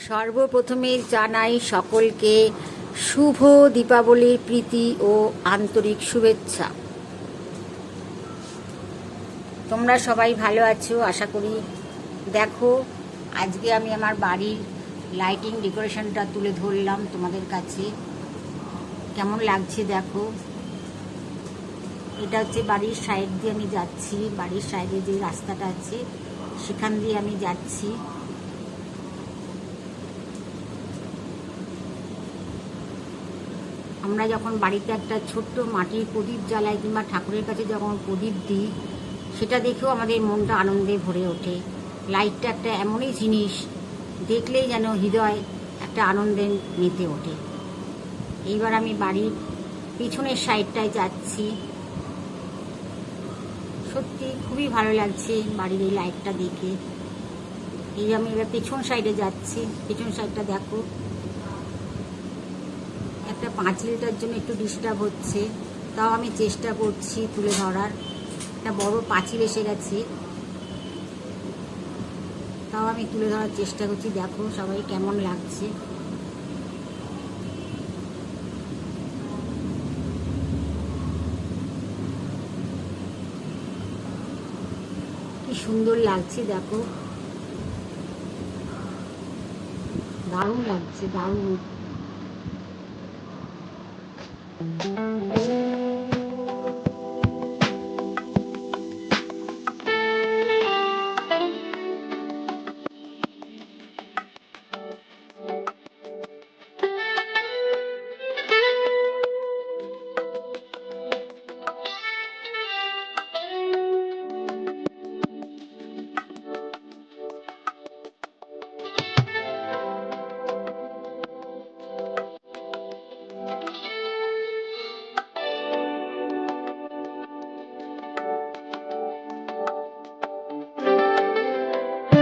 সর্বপ্রথমে জানাই সকলকে শুভ দীপাবলির প্রীতি ও আন্তরিক শুভেচ্ছা। তোমরা সবাই ভালো আছো আশা করি। দেখো, আজকে আমি আমার বাড়ির লাইটিং ডেকোরেশনটা তুলে ধরলাম তোমাদের কাছে। কেমন লাগছে দেখো। এটা হচ্ছে বাড়ির সাইড দিয়ে আমি যাচ্ছি, বাড়ির সাইডে যে রাস্তাটা আছে সেখান দিয়ে আমি যাচ্ছি। আমরা যখন বাড়িতে একটা ছোট্ট মাটির প্রদীপ জ্বালাই কিংবা ঠাকুরের কাছে যখন প্রদীপ দিই, সেটা দেখেও আমাদের মনটা আনন্দে ভরে ওঠে। লাইটটা একটা এমনই জিনিস, দেখলেই যেন হৃদয় একটা আনন্দে মেতে ওঠে। এইবার আমি বাড়ির পিছনের সাইডটায় যাচ্ছি। সত্যি খুবই ভালো লাগছে বাড়ির এই লাইটটা দেখে। এই আমি এবার পেছন সাইডে যাচ্ছি। পেছন সাইডটা দেখো, একটা পাঁচিলটার জন্য একটু ডিস্টার্ব হচ্ছে, তাও আমি চেষ্টা করছি তুলে ধরার। একটা বড় পাঁচিল এসে গেছে, তাও আমি তুলে ধরার চেষ্টা করছি। দেখো সবাই কেমন লাগছে। কি সুন্দর লাগছে দেখো, দারুণ লাগছে, দারুণ।